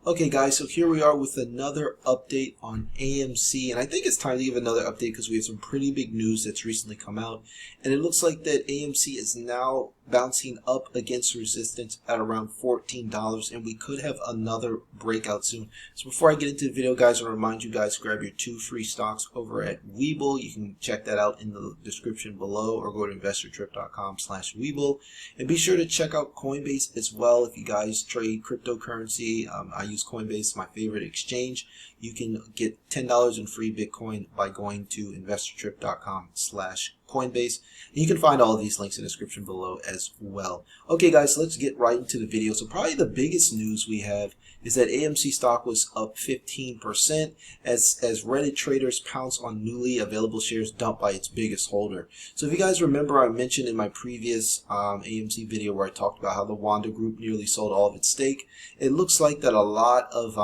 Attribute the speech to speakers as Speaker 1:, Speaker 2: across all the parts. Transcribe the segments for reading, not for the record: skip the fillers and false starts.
Speaker 1: Okay guys, so here we are with another update on AMC, and I think it's time to give another update because we have some pretty big news that's recently come out, and it looks like that AMC is now bouncing up against resistance at around $14, and we could have another breakout soon. So before I get into the video, guys, I want to remind you guys to grab your 2 free stocks over at Webull. You can check that out in the description below, or go to investortrip.com/Webull, and be sure to check out Coinbase as well if you guys trade cryptocurrency. I use Coinbase, my favorite exchange. You can get $10 in free Bitcoin by going to investortrip.com/Coinbase. And you can find all of these links in the description below as well. Okay guys, so let's get right into the video. So probably the biggest news we have is that AMC stock was up 15% as Reddit traders pounce on newly available shares dumped by its biggest holder. So if you guys remember, I mentioned in my previous AMC video where I talked about how the Wanda Group nearly sold all of its stake. It looks like that a lot of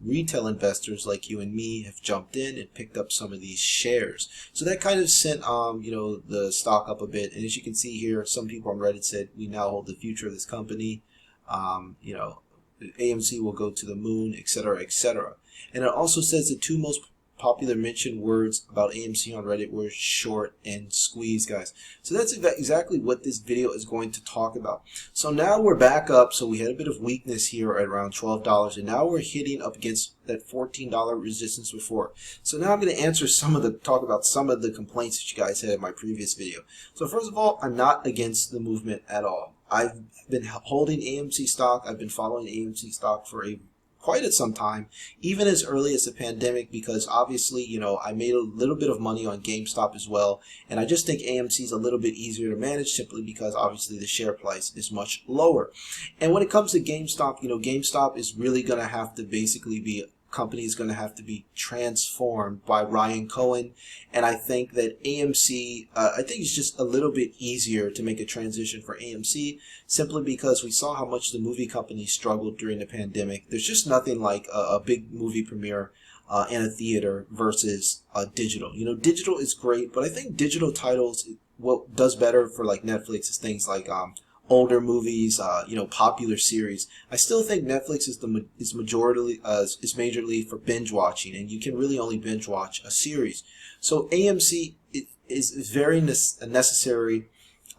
Speaker 1: retail investors like you and me have jumped in and picked up some of these shares. So that kind of sent the stock up a bit. And as you can see here, some people on Reddit said we now hold the future of this company. AMC will go to the moon, etc., etc. And it also says the 2 most popular mentioned words about AMC on Reddit were short and squeeze, guys. So that's exactly what this video is going to talk about. So now we're back up. So we had a bit of weakness here at around $12, and now we're hitting up against that $14 resistance before. So now I'm going to talk about some of the complaints that you guys had in my previous video. So first of all, I'm not against the movement at all. I've been holding AMC stock. I've been following AMC stock for quite some time, even as early as the pandemic, because obviously, I made a little bit of money on GameStop as well, and I just think AMC is a little bit easier to manage simply because obviously the share price is much lower. And when it comes to GameStop, GameStop is really going to have to basically be company is going to have to be transformed by Ryan Cohen, and I think that AMC, I think it's just a little bit easier to make a transition for AMC simply because we saw how much the movie company struggled during the pandemic. There's just nothing like a big movie premiere in a theater versus digital. Digital is great, but I think digital titles, what does better for like Netflix is things like older movies, popular series. I still think Netflix is majorly for binge watching, and you can really only binge watch a series. So AMC is very a necessary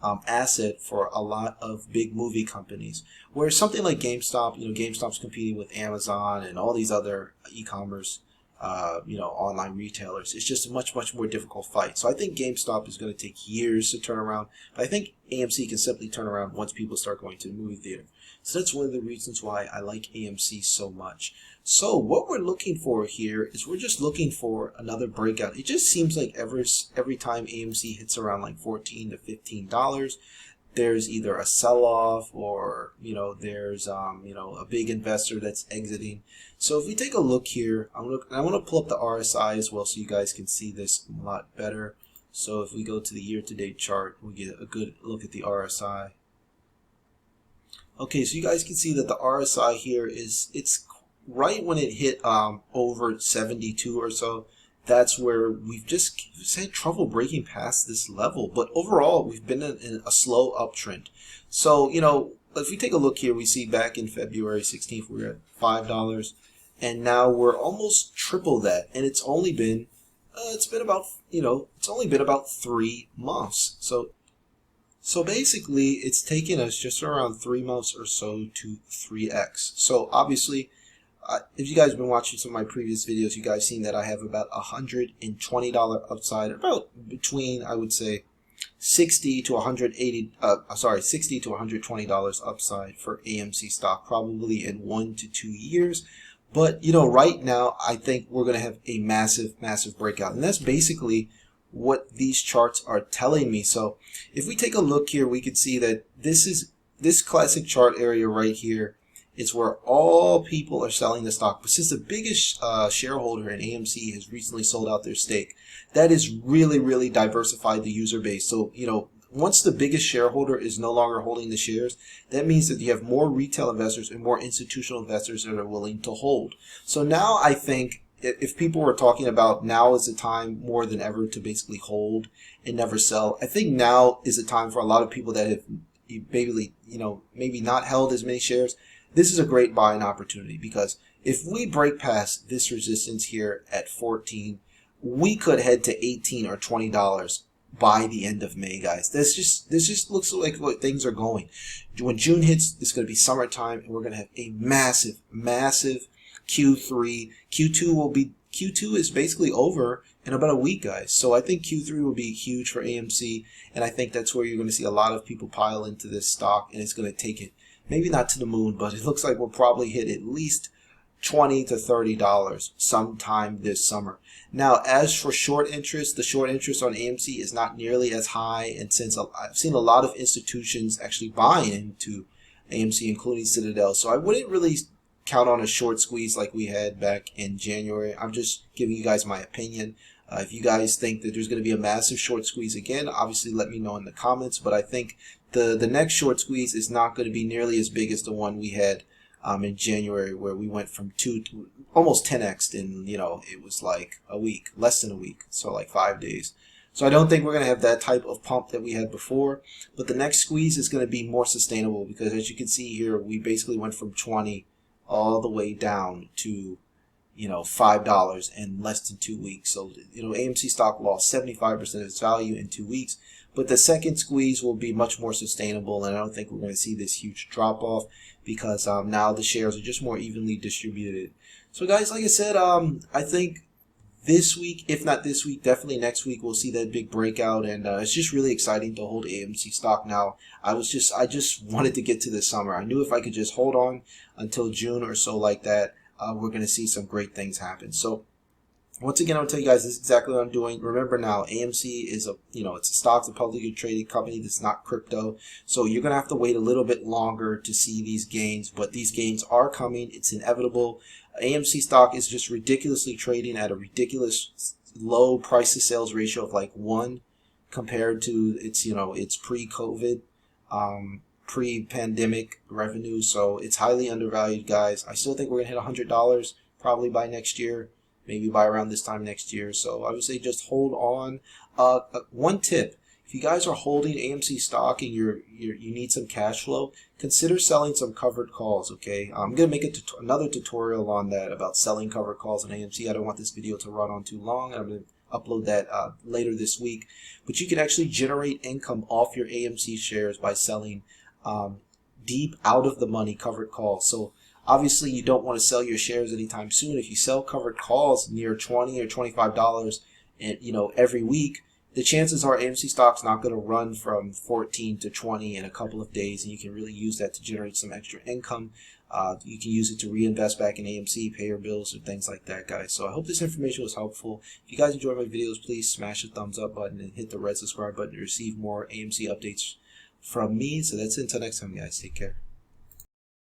Speaker 1: asset for a lot of big movie companies. Whereas something like GameStop, GameStop's competing with Amazon and all these other e-commerce online retailers. It's just a much more difficult fight. So I think GameStop is going to take years to turn around, but I think AMC can simply turn around once people start going to the movie theater. So that's one of the reasons why I like AMC so much. So what we're looking for here is we're just looking for another breakout. It just seems like every time AMC hits around like $14 to $15, there's either a sell-off or there's a big investor that's exiting. So if we take a look here, I want to pull up the RSI as well so you guys can see this a lot better. So if we go to the year-to-date chart, we get a good look at the RSI. Okay, so you guys can see that the RSI here it's right when it hit over 72 or so. That's where we've just had trouble breaking past this level. But overall, we've been in a slow uptrend. So, if we take a look here, we see back in February 16th, we were at $5. And now we're almost triple that. And it's only been, it's only been about 3 months. So basically, it's taken us just around 3 months or so to 3x. So obviously, if you guys have been watching some of my previous videos, you guys seen that I have about $120 upside, about between, I would say, $60 to $120 upside for AMC stock, probably in 1 to 2 years. But right now, I think we're going to have a massive breakout, and that's basically what these charts are telling me. So if we take a look here, we can see that this classic chart area right here. It's where all people are selling the stock. But since the biggest shareholder in AMC has recently sold out their stake, that has really diversified the user base. So, once the biggest shareholder is no longer holding the shares, that means that you have more retail investors and more institutional investors that are willing to hold. So now I think if people were talking about now is the time more than ever to basically hold and never sell, I think now is the time for a lot of people that have maybe not held as many shares. this is a great buying opportunity, because if we break past this resistance here at 14, we could head to 18 or $20 by the end of May, guys. This just looks like what things are going. When June hits, it's going to be summertime, and we're going to have a massive Q3. Q2 is basically over in about a week, guys. So I think Q3 will be huge for AMC, and I think that's where you're going to see a lot of people pile into this stock, and it's going to take it maybe not to the moon, but it looks like we'll probably hit at least $20 to $30 sometime this summer. Now, as for short interest, the short interest on AMC is not nearly as high, and since I've seen a lot of institutions actually buying into AMC, including Citadel, so I wouldn't really count on a short squeeze like we had back in January. I'm just giving you guys my opinion. If you guys think that there's going to be a massive short squeeze again, obviously let me know in the comments, but I think the next short squeeze is not going to be nearly as big as the one we had in January, where we went from 2 to almost 10x in, it was like a week, less than a week, so like 5 days. So I don't think we're going to have that type of pump that we had before, but the next squeeze is going to be more sustainable, because as you can see here, we basically went from 20 all the way down to $5 in less than 2 weeks. So AMC stock lost 75% of its value in 2 weeks. But the second squeeze will be much more sustainable, and I don't think we're going to see this huge drop off, because now the shares are just more evenly distributed. So guys, like I said, I think this week, if not this week, definitely next week, we'll see that big breakout, and it's just really exciting to hold AMC stock now. I just wanted to get to the summer. I knew if I could just hold on until June or so like that, we're going to see some great things happen. So once again, I'll tell you guys, this is exactly what I'm doing. Remember now, AMC is it's a stock, it's a publicly traded company that's not crypto. So you're going to have to wait a little bit longer to see these gains, but these gains are coming. It's inevitable. AMC stock is just ridiculously trading at a ridiculous low price to sales ratio of like 1 compared to its pre-COVID, pre-pandemic revenue. So it's highly undervalued, guys. I still think we're going to hit $100 probably by next year. Maybe by around this time next year. So I would say just hold on. One tip: if you guys are holding AMC stock and you need some cash flow, consider selling some covered calls. Okay, I'm gonna make another tutorial on that about selling covered calls on AMC. I don't want this video to run on too long. I'm gonna upload that later this week. But you can actually generate income off your AMC shares by selling deep out of the money covered calls. So obviously, you don't want to sell your shares anytime soon. If you sell covered calls near $20 or $25 and every week, the chances are AMC stock's not going to run from 14 to 20 in a couple of days, and you can really use that to generate some extra income. You can use it to reinvest back in AMC, pay your bills, or things like that, guys. So I hope this information was helpful. If you guys enjoy my videos, please smash the thumbs up button and hit the red subscribe button to receive more AMC updates from me. So that's it. Until next time, guys. Take care.